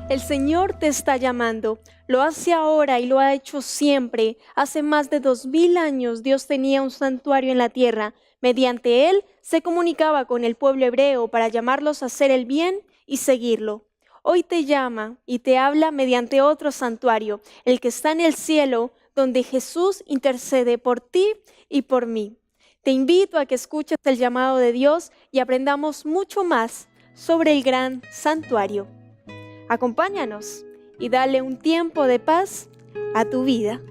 El Señor te está llamando. Lo hace ahora y lo ha hecho siempre. Hace más de 2000 años Dios tenía un santuario en la tierra. Mediante él se comunicaba con el pueblo hebreo para llamarlos a hacer el bien y seguirlo. Hoy te llama y te habla mediante otro santuario, el que está en el cielo, donde Jesús intercede por ti y por mí. Te invito a que escuches el llamado de Dios y aprendamos mucho más sobre el gran santuario. Acompáñanos y dale un tiempo de paz a tu vida.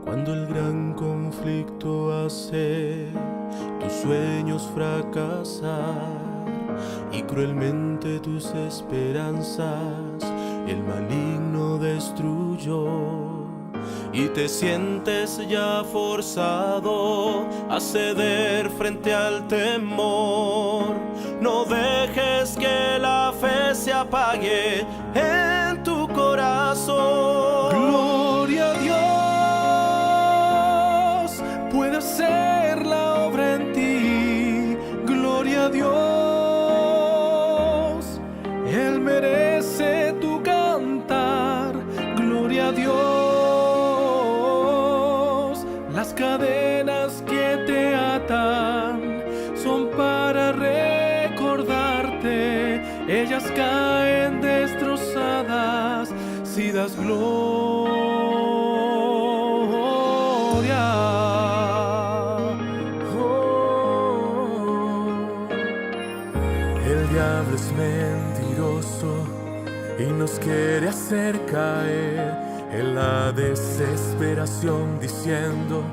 Cuando el gran conflicto hace tus sueños fracasar y cruelmente tus esperanzas el maligno destruyó, y te sientes ya forzado a ceder frente al temor, no dejes que la fe se apague en tu corazón. Gloria a Dios, puede hacer la obra en ti. Gloria a Dios, Él merece tu cantar. Gloria a Dios, las cadenas que te atan son para recordarte. Ellas caen destrozadas si das gloria. El diablo es mentiroso y nos quiere hacer caer en la desesperación, diciendo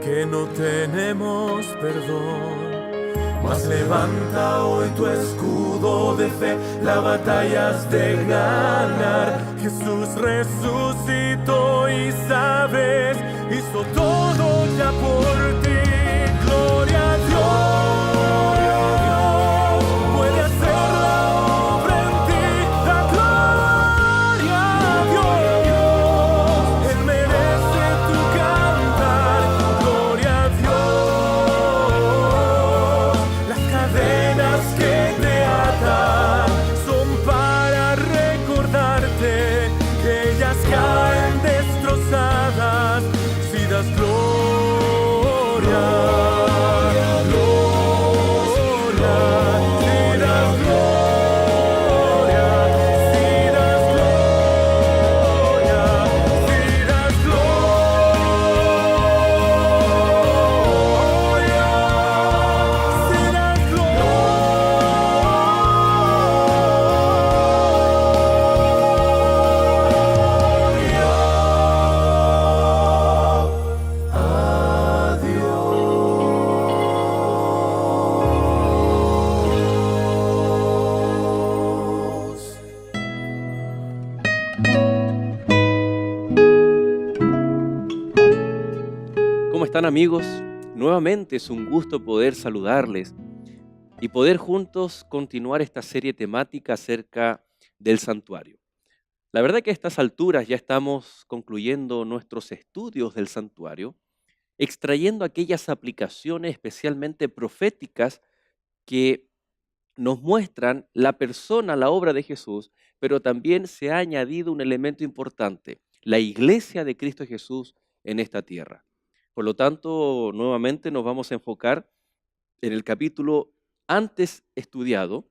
que no tenemos perdón. Mas levanta hoy tu escudo de fe, la batalla has de ganar. Jesús resucitó y sabes, hizo todo ya por ti. Gloria a Dios. ¿Cómo están, amigos? Nuevamente es un gusto poder saludarles y poder juntos continuar esta serie temática acerca del santuario. La verdad que a estas alturas ya estamos concluyendo nuestros estudios del santuario, extrayendo aquellas aplicaciones especialmente proféticas que nos muestran la persona, la obra de Jesús, pero también se ha añadido un elemento importante, la iglesia de Cristo Jesús en esta tierra. Por lo tanto, nuevamente nos vamos a enfocar en el capítulo antes estudiado,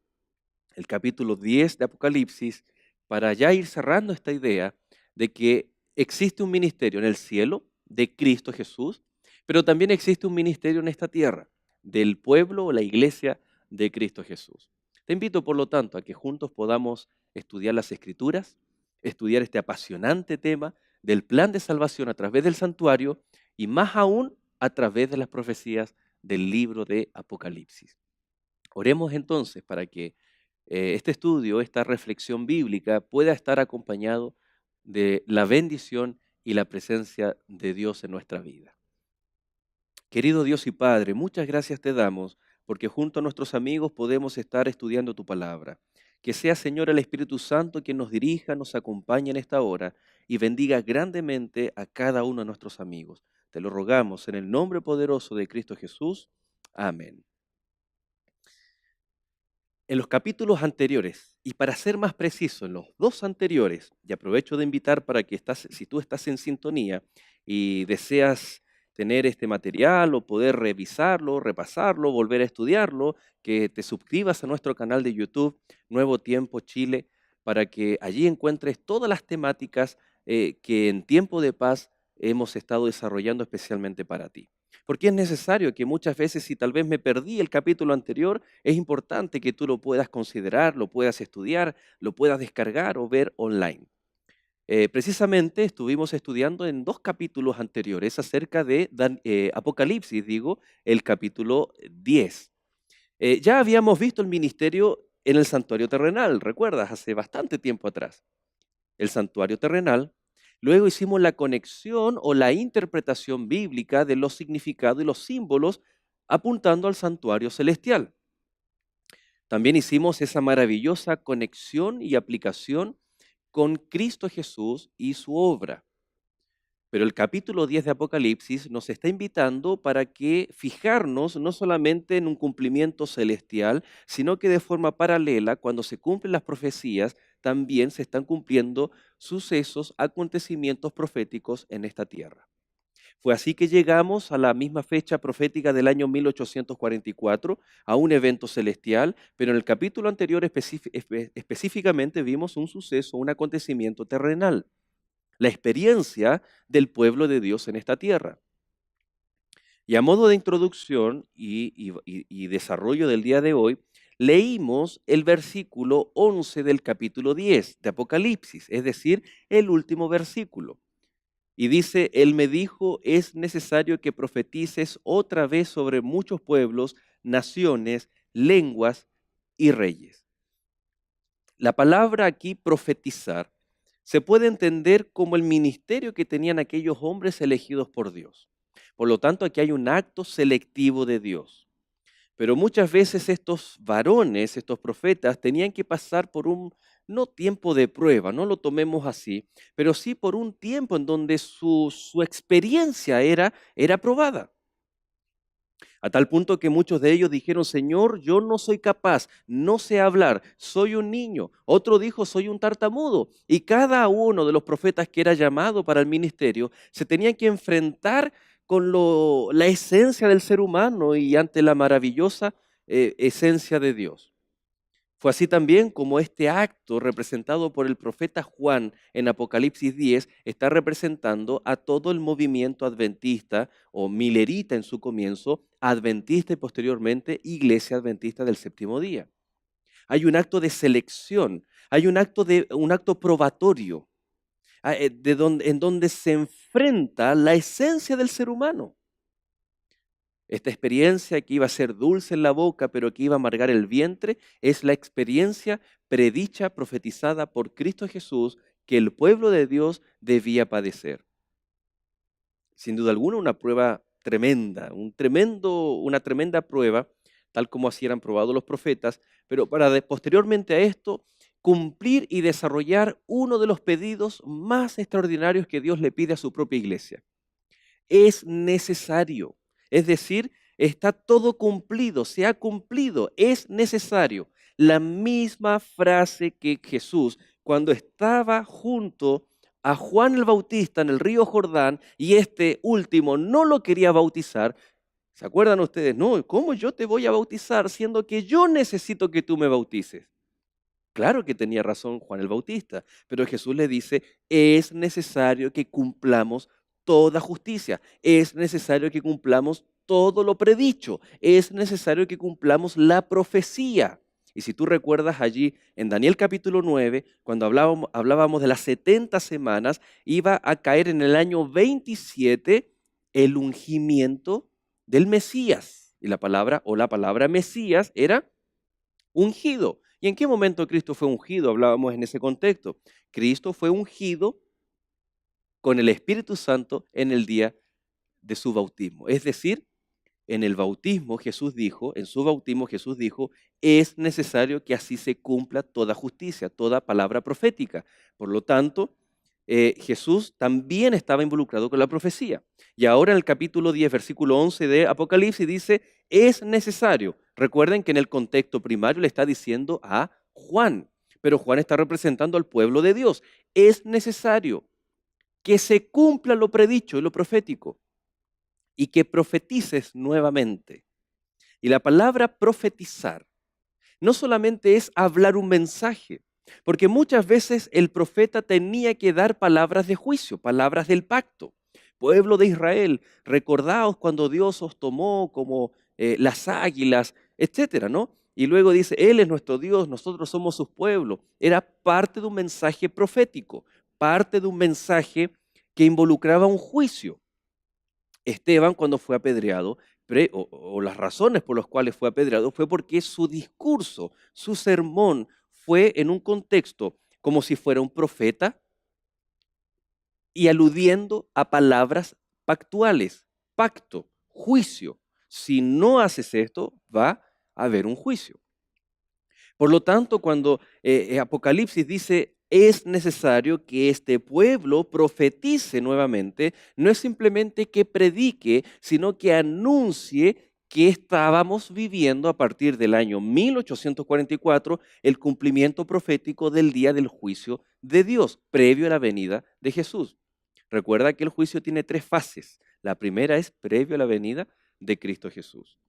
el capítulo 10 de Apocalipsis, para ya ir cerrando esta idea de que existe un ministerio en el cielo de Cristo Jesús, pero también existe un ministerio en esta tierra del pueblo o la iglesia de Cristo Jesús. Te invito, por lo tanto, a que juntos podamos estudiar las Escrituras, estudiar este apasionante tema del plan de salvación a través del santuario y más aún a través de las profecías del libro de Apocalipsis. Oremos entonces para que este estudio, esta reflexión bíblica pueda estar acompañado de la bendición y la presencia de Dios en nuestra vida. Querido Dios y Padre, muchas gracias te damos porque junto a nuestros amigos podemos estar estudiando tu palabra. Que sea, Señor, el Espíritu Santo quien nos dirija, nos acompañe en esta hora y bendiga grandemente a cada uno de nuestros amigos. Te lo rogamos en el nombre poderoso de Cristo Jesús. Amén. En los capítulos anteriores, y para ser más preciso, en los dos anteriores, y aprovecho de invitar para que si tú estás en sintonía y deseas tener este material o poder revisarlo, repasarlo, volver a estudiarlo, que te suscribas a nuestro canal de YouTube, Nuevo Tiempo Chile, para que allí encuentres todas las temáticas que en tiempo de paz hemos estado desarrollando especialmente para ti. Porque es necesario que muchas veces, si tal vez me perdí el capítulo anterior, es importante que tú lo puedas considerar, lo puedas estudiar, lo puedas descargar o ver online. Precisamente estuvimos estudiando en dos capítulos anteriores acerca de Apocalipsis, el capítulo 10. Ya habíamos visto el ministerio en el santuario terrenal, ¿recuerdas? Hace bastante tiempo atrás. El santuario terrenal. Luego hicimos la conexión o la interpretación bíblica de los significados y los símbolos apuntando al santuario celestial. También hicimos esa maravillosa conexión y aplicación con Cristo Jesús y su obra. Pero el capítulo 10 de Apocalipsis nos está invitando para que fijarnos no solamente en un cumplimiento celestial, sino que de forma paralela, cuando se cumplen las profecías, también se están cumpliendo sucesos, acontecimientos proféticos en esta tierra. Fue así que llegamos a la misma fecha profética del año 1844, a un evento celestial, pero en el capítulo anterior específicamente vimos un suceso, un acontecimiento terrenal, la experiencia del pueblo de Dios en esta tierra. Y a modo de introducción y desarrollo del día de hoy, leímos el versículo 11 del capítulo 10 de Apocalipsis, es decir, el último versículo. Y dice, Él me dijo, es necesario que profetices otra vez sobre muchos pueblos, naciones, lenguas y reyes. La palabra aquí, profetizar, se puede entender como el ministerio que tenían aquellos hombres elegidos por Dios. Por lo tanto, aquí hay un acto selectivo de Dios. Pero muchas veces estos varones, estos profetas, tenían que pasar por un, no tiempo de prueba, no lo tomemos así, pero sí por un tiempo en donde su experiencia era probada. A tal punto que muchos de ellos dijeron, Señor, yo no soy capaz, no sé hablar, soy un niño. Otro dijo, soy un tartamudo. Y cada uno de los profetas que era llamado para el ministerio se tenían que enfrentar con la esencia del ser humano y ante la maravillosa esencia de Dios. Fue así también como este acto representado por el profeta Juan en Apocalipsis 10 está representando a todo el movimiento adventista o milerita en su comienzo, adventista y posteriormente Iglesia Adventista del Séptimo Día. Hay un acto de selección, hay un acto probatorio, en donde se enfrenta la esencia del ser humano. Esta experiencia que iba a ser dulce en la boca, pero que iba a amargar el vientre, es la experiencia predicha, profetizada por Cristo Jesús, que el pueblo de Dios debía padecer. Sin duda alguna, una prueba tremenda, una tremenda prueba, tal como así eran probados los profetas, pero para posteriormente a esto, cumplir y desarrollar uno de los pedidos más extraordinarios que Dios le pide a su propia iglesia. Es necesario. Es decir, está todo cumplido, se ha cumplido, es necesario. La misma frase que Jesús, cuando estaba junto a Juan el Bautista en el río Jordán, y este último no lo quería bautizar, ¿se acuerdan ustedes? No, ¿cómo yo te voy a bautizar siendo que yo necesito que tú me bautices? Claro que tenía razón Juan el Bautista, pero Jesús le dice, es necesario que cumplamos toda justicia, es necesario que cumplamos todo lo predicho, es necesario que cumplamos la profecía. Y si tú recuerdas allí en Daniel capítulo 9, cuando hablábamos de las 70 semanas, iba a caer en el año 27 el ungimiento del Mesías. Y la palabra Mesías era ungido. ¿Y en qué momento Cristo fue ungido? Hablábamos en ese contexto. Cristo fue ungido con el Espíritu Santo en el día de su bautismo. Es decir, en el bautismo Jesús dijo, en su bautismo Jesús dijo, es necesario que así se cumpla toda justicia, toda palabra profética. Por lo tanto, Jesús también estaba involucrado con la profecía. Y ahora en el capítulo 10, versículo 11 de Apocalipsis dice, es necesario. Recuerden que en el contexto primario le está diciendo a Juan, pero Juan está representando al pueblo de Dios. Es necesario que se cumpla lo predicho y lo profético y que profetices nuevamente. Y la palabra profetizar no solamente es hablar un mensaje, porque muchas veces el profeta tenía que dar palabras de juicio, palabras del pacto. Pueblo de Israel, recordaos cuando Dios os tomó como las águilas, etcétera, ¿no? Y luego dice, Él es nuestro Dios, nosotros somos su pueblo. Era parte de un mensaje profético, parte de un mensaje que involucraba un juicio. Esteban, cuando fue apedreado, o las razones por las cuales fue apedreado, fue porque su discurso, su sermón, fue en un contexto como si fuera un profeta y aludiendo a palabras pactuales, pacto, juicio. Si no haces esto, va a haber un juicio. Por lo tanto, cuando Apocalipsis dice es necesario que este pueblo profetice nuevamente, no es simplemente que predique, sino que anuncie que estábamos viviendo a partir del año 1844 el cumplimiento profético del día del juicio de Dios, previo a la venida de Jesús. Recuerda que el juicio tiene 3 fases. La primera es previo a la venida de Cristo Jesús.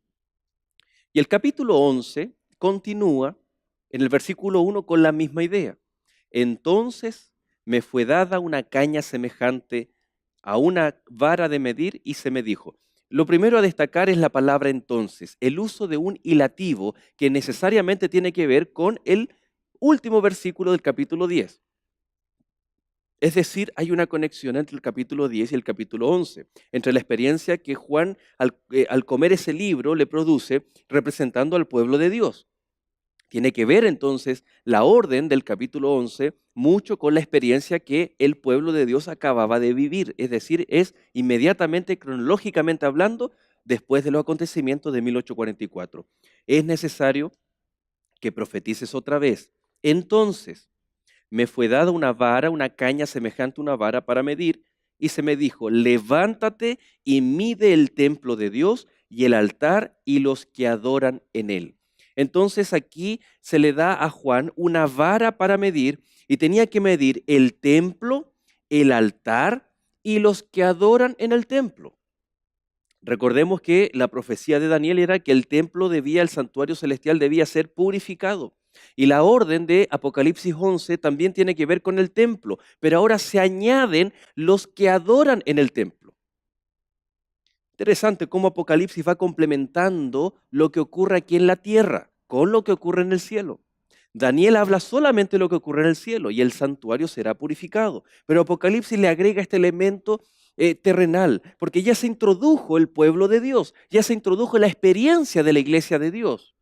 Y el capítulo 11 continúa en el versículo 1 con la misma idea. Entonces me fue dada una caña semejante a una vara de medir y se me dijo. Lo primero a destacar es la palabra entonces, el uso de un hilativo que necesariamente tiene que ver con el último versículo del capítulo 10. Es decir, hay una conexión entre el capítulo 10 y el capítulo 11, entre la experiencia que Juan al comer ese libro le produce representando al pueblo de Dios. Tiene que ver entonces la orden del capítulo 11 mucho con la experiencia que el pueblo de Dios acababa de vivir. Es decir, es inmediatamente, cronológicamente hablando, después de los acontecimientos de 1844. Es necesario que profetices otra vez. Entonces, me fue dada una vara, una caña semejante a una vara para medir, y se me dijo, levántate y mide el templo de Dios y el altar y los que adoran en él. Entonces aquí se le da a Juan una vara para medir y tenía que medir el templo, el altar y los que adoran en el templo. Recordemos que la profecía de Daniel era que el templo el santuario celestial debía ser purificado. Y la orden de Apocalipsis 11 también tiene que ver con el templo, pero ahora se añaden los que adoran en el templo. Interesante cómo Apocalipsis va complementando lo que ocurre aquí en la tierra con lo que ocurre en el cielo. Daniel habla solamente de lo que ocurre en el cielo y el santuario será purificado, pero Apocalipsis le agrega este elemento terrenal, porque ya se introdujo el pueblo de Dios, ya se introdujo la experiencia de la iglesia de Dios.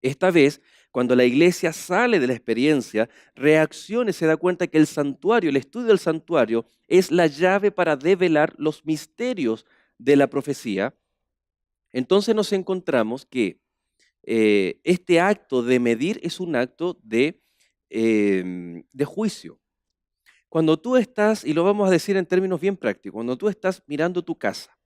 Esta vez, cuando la iglesia sale de la experiencia, reacciona y se da cuenta que el santuario, el estudio del santuario, es la llave para develar los misterios de la profecía. Entonces nos encontramos que este acto de medir es un acto de juicio. Cuando tú estás, y lo vamos a decir en términos bien prácticos, cuando tú estás mirando tu casa,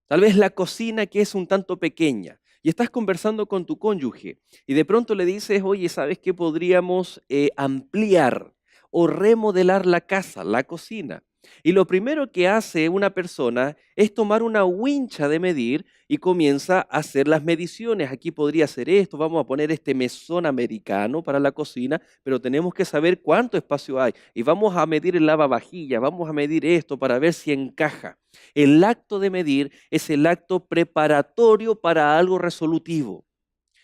tal vez la cocina que es un tanto pequeña, y estás conversando con tu cónyuge, y de pronto le dices, oye, ¿sabes qué? Podríamos ampliar o remodelar la casa, la cocina. Y lo primero que hace una persona es tomar una wincha de medir y comienza a hacer las mediciones. Aquí podría ser esto, vamos a poner este mesón americano para la cocina, pero tenemos que saber cuánto espacio hay. Y vamos a medir el lavavajillas, vamos a medir esto para ver si encaja. El acto de medir es el acto preparatorio para algo resolutivo.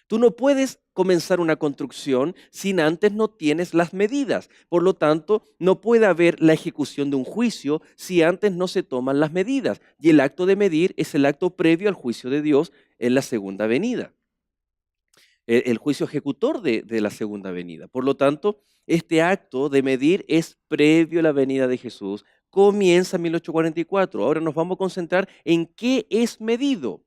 Tú no puedes comenzar una construcción si antes no tienes las medidas. Por lo tanto, no puede haber la ejecución de un juicio si antes no se toman las medidas. Y el acto de medir es el acto previo al juicio de Dios en la segunda venida. El juicio ejecutor de la segunda venida. Por lo tanto, este acto de medir es previo a la venida de Jesús. Comienza en 1844. Ahora nos vamos a concentrar en qué es medido.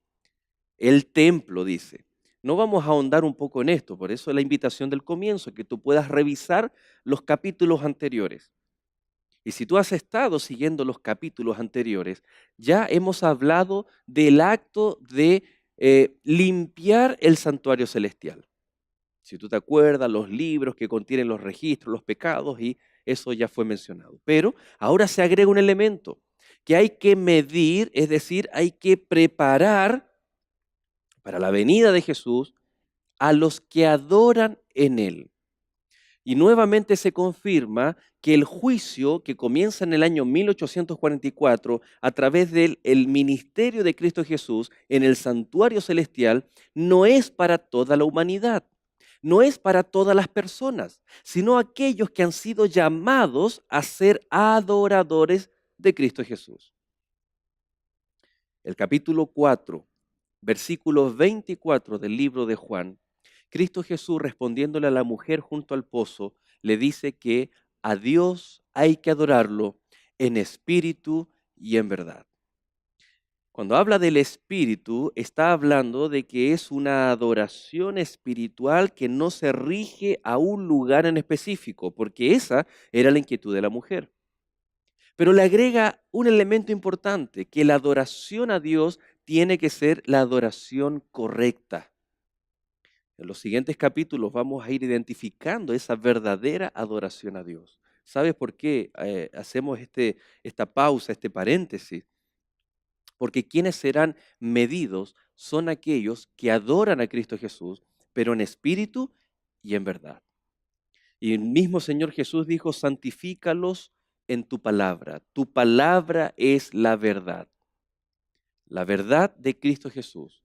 el templo, dice. No vamos a ahondar un poco en esto, por eso la invitación del comienzo, que tú puedas revisar los capítulos anteriores. Y si tú has estado siguiendo los capítulos anteriores, ya hemos hablado del acto de limpiar el santuario celestial. Si tú te acuerdas, los libros que contienen los registros, los pecados, y eso ya fue mencionado. Pero ahora se agrega un elemento que hay que medir, es decir, hay que preparar para la venida de Jesús a los que adoran en Él. Y nuevamente se confirma que el juicio que comienza en el año 1844 a través del el ministerio de Cristo Jesús en el santuario celestial no es para toda la humanidad, no es para todas las personas, sino aquellos que han sido llamados a ser adoradores de Cristo Jesús. El capítulo 4, versículo 24 del libro de Juan, Cristo Jesús, respondiéndole a la mujer junto al pozo, le dice que a Dios hay que adorarlo en espíritu y en verdad. Cuando habla del espíritu, está hablando de que es una adoración espiritual que no se rige a un lugar en específico, porque esa era la inquietud de la mujer. Pero le agrega un elemento importante, que la adoración a Dios tiene que ser la adoración correcta. En los siguientes capítulos vamos a ir identificando esa verdadera adoración a Dios. ¿Sabes por qué hacemos esta pausa, este paréntesis? Porque quienes serán medidos son aquellos que adoran a Cristo Jesús, pero en espíritu y en verdad. Y el mismo Señor Jesús dijo, santifícalos en tu palabra. Tu palabra es la verdad. La verdad de Cristo Jesús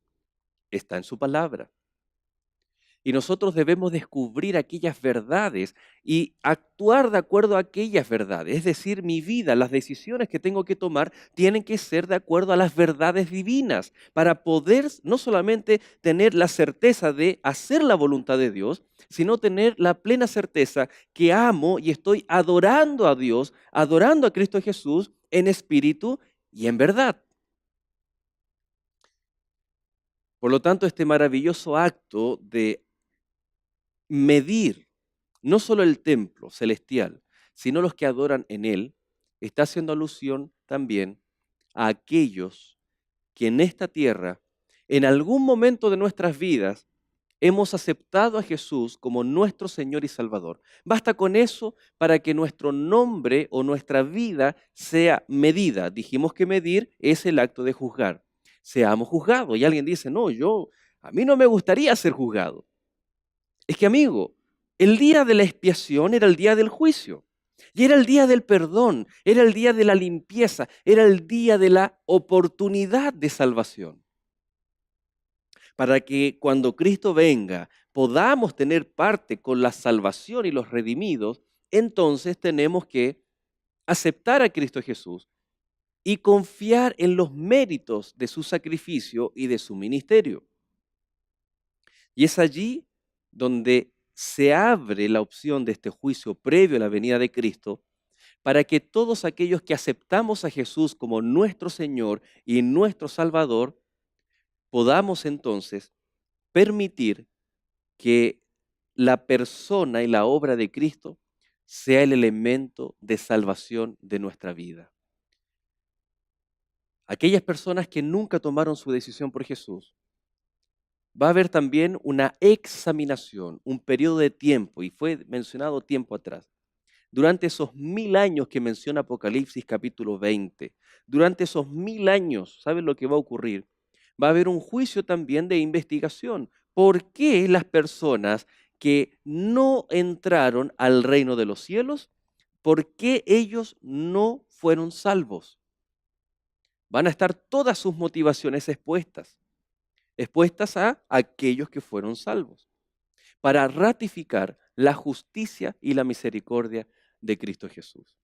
está en su palabra. Y nosotros debemos descubrir aquellas verdades y actuar de acuerdo a aquellas verdades. Es decir, mi vida, las decisiones que tengo que tomar tienen que ser de acuerdo a las verdades divinas para poder no solamente tener la certeza de hacer la voluntad de Dios, sino tener la plena certeza que amo y estoy adorando a Dios, adorando a Cristo Jesús en espíritu y en verdad. Por lo tanto, este maravilloso acto de medir no solo el templo celestial, sino los que adoran en él, está haciendo alusión también a aquellos que en esta tierra, en algún momento de nuestras vidas, hemos aceptado a Jesús como nuestro Señor y Salvador. Basta con eso para que nuestro nombre o nuestra vida sea medida. Dijimos que medir es el acto de juzgar. Seamos juzgados. Y alguien dice, no, a mí no me gustaría ser juzgado. Es que, amigo, el día de la expiación era el día del juicio, y era el día del perdón, era el día de la limpieza, era el día de la oportunidad de salvación. Para que cuando Cristo venga podamos tener parte con la salvación y los redimidos, entonces tenemos que aceptar a Cristo Jesús y confiar en los méritos de su sacrificio y de su ministerio. Y es allí donde se abre la opción de este juicio previo a la venida de Cristo, para que todos aquellos que aceptamos a Jesús como nuestro Señor y nuestro Salvador, podamos entonces permitir que la persona y la obra de Cristo sea el elemento de salvación de nuestra vida. Aquellas personas que nunca tomaron su decisión por Jesús, va a haber también una examinación, un periodo de tiempo, y fue mencionado tiempo atrás. Durante esos 1000 años que menciona Apocalipsis capítulo 20, durante esos 1000 años, ¿saben lo que va a ocurrir? Va a haber un juicio también de investigación. ¿Por qué las personas que no entraron al reino de los cielos, por qué ellos no fueron salvos? Van a estar todas sus motivaciones expuestas a aquellos que fueron salvos, para ratificar la justicia y la misericordia de Cristo Jesús.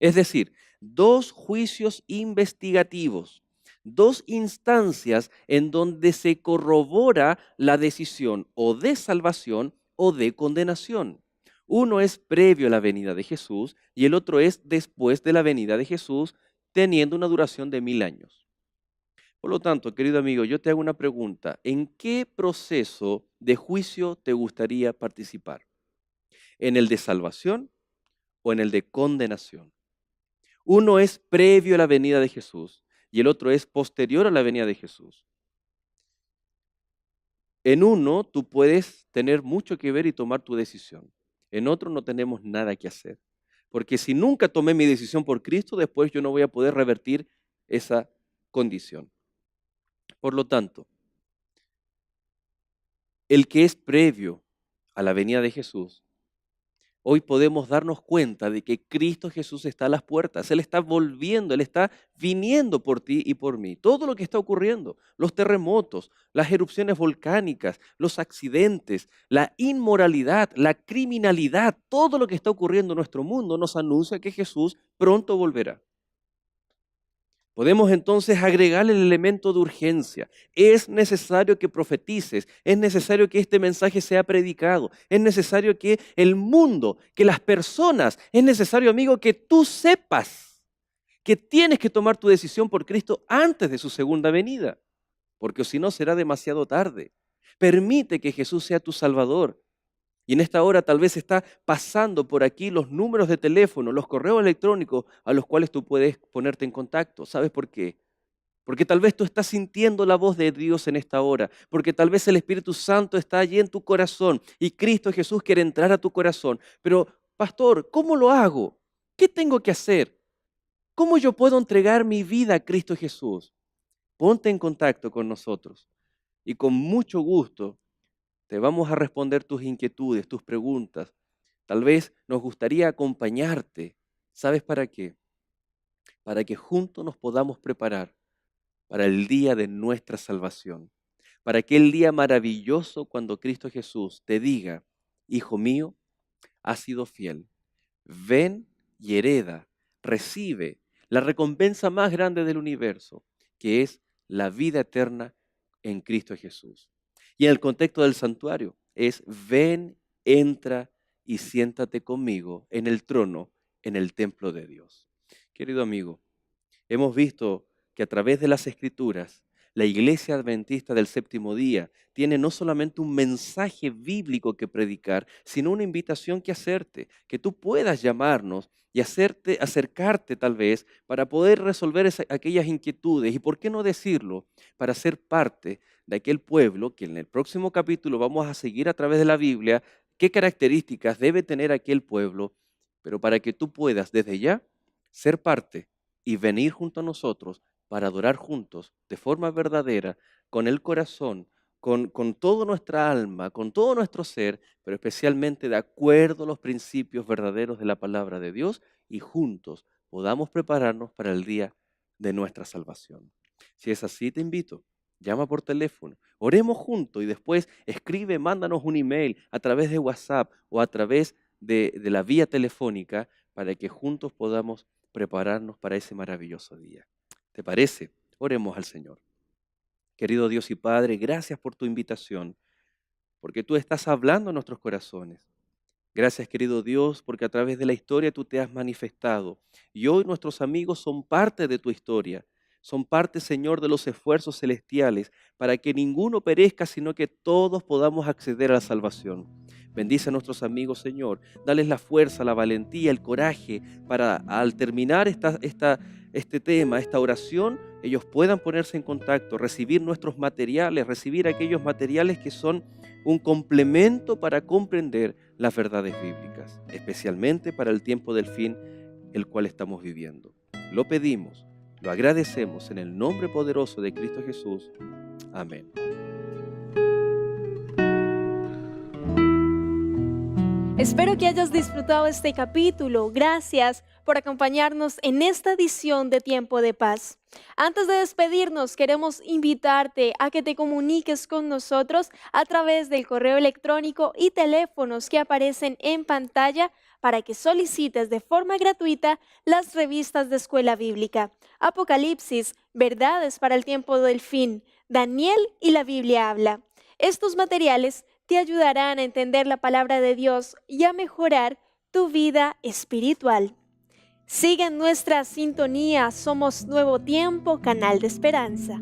Es decir, 2 juicios investigativos, 2 instancias en donde se corrobora la decisión o de salvación o de condenación. Uno es previo a la venida de Jesús y el otro es después de la venida de Jesús, teniendo una duración de 1000 años. Por lo tanto, querido amigo, yo te hago una pregunta. ¿En qué proceso de juicio te gustaría participar? ¿En el de salvación o en el de condenación? Uno es previo a la venida de Jesús y el otro es posterior a la venida de Jesús. En uno tú puedes tener mucho que ver y tomar tu decisión. En otro no tenemos nada que hacer. Porque si nunca tomé mi decisión por Cristo, después yo no voy a poder revertir esa condición. Por lo tanto, el que es previo a la venida de Jesús, hoy podemos darnos cuenta de que Cristo Jesús está a las puertas. Él está volviendo, Él está viniendo por ti y por mí. Todo lo que está ocurriendo, los terremotos, las erupciones volcánicas, los accidentes, la inmoralidad, la criminalidad, todo lo que está ocurriendo en nuestro mundo nos anuncia que Jesús pronto volverá. Podemos entonces agregar el elemento de urgencia. Es necesario que profetices, es necesario que este mensaje sea predicado, es necesario que el mundo, que las personas, es necesario, amigo, que tú sepas que tienes que tomar tu decisión por Cristo antes de su segunda venida, porque si no será demasiado tarde. Permite que Jesús sea tu Salvador. Y en esta hora tal vez está pasando por aquí los números de teléfono, los correos electrónicos a los cuales tú puedes ponerte en contacto. ¿Sabes por qué? Porque tal vez tú estás sintiendo la voz de Dios en esta hora, porque tal vez el Espíritu Santo está allí en tu corazón y Cristo Jesús quiere entrar a tu corazón. Pero, pastor, ¿cómo lo hago? ¿Qué tengo que hacer? ¿Cómo yo puedo entregar mi vida a Cristo Jesús? Ponte en contacto con nosotros y con mucho gusto te vamos a responder tus inquietudes, tus preguntas. Tal vez nos gustaría acompañarte. ¿Sabes para qué? Para que juntos nos podamos preparar para el día de nuestra salvación. Para aquel día maravilloso cuando Cristo Jesús te diga, hijo mío, has sido fiel. Ven y hereda, recibe la recompensa más grande del universo, que es la vida eterna en Cristo Jesús. Y en el contexto del santuario es ven, entra y siéntate conmigo en el trono, en el templo de Dios. Querido amigo, hemos visto que a través de las Escrituras, la Iglesia Adventista del Séptimo Día tiene no solamente un mensaje bíblico que predicar, sino una invitación que hacerte, que tú puedas llamarnos y acercarte tal vez para poder resolver aquellas inquietudes y, por qué no decirlo, para ser parte de aquel pueblo que en el próximo capítulo vamos a seguir a través de la Biblia, qué características debe tener aquel pueblo, pero para que tú puedas desde ya ser parte y venir junto a nosotros para adorar juntos de forma verdadera, con el corazón, con toda nuestra alma, con todo nuestro ser, pero especialmente de acuerdo a los principios verdaderos de la palabra de Dios y juntos podamos prepararnos para el día de nuestra salvación. Si es así, te invito. Llama por teléfono, oremos juntos y después escribe, mándanos un email a través de WhatsApp o a través de la vía telefónica para que juntos podamos prepararnos para ese maravilloso día. ¿Te parece? Oremos al Señor. Querido Dios y Padre, gracias por tu invitación, porque tú estás hablando a nuestros corazones. Gracias, querido Dios, porque a través de la historia tú te has manifestado y hoy nuestros amigos son parte de tu historia. Son parte, Señor, de los esfuerzos celestiales para que ninguno perezca, sino que todos podamos acceder a la salvación. Bendice a nuestros amigos, Señor. Dales la fuerza, la valentía, el coraje para al terminar este tema, esta oración, ellos puedan ponerse en contacto, recibir nuestros materiales, recibir aquellos materiales que son un complemento para comprender las verdades bíblicas, especialmente para el tiempo del fin, el cual estamos viviendo. Lo pedimos. Lo agradecemos en el nombre poderoso de Cristo Jesús. Amén. Espero que hayas disfrutado este capítulo. Gracias por acompañarnos en esta edición de Tiempo de Paz. Antes de despedirnos, queremos invitarte a que te comuniques con nosotros a través del correo electrónico y teléfonos que aparecen en pantalla para que solicites de forma gratuita las revistas de Escuela Bíblica, Apocalipsis, Verdades para el Tiempo del Fin, Daniel y la Biblia habla. Estos materiales te ayudarán a entender la palabra de Dios y a mejorar tu vida espiritual. Sigue en nuestra sintonía, somos Nuevo Tiempo, canal de esperanza.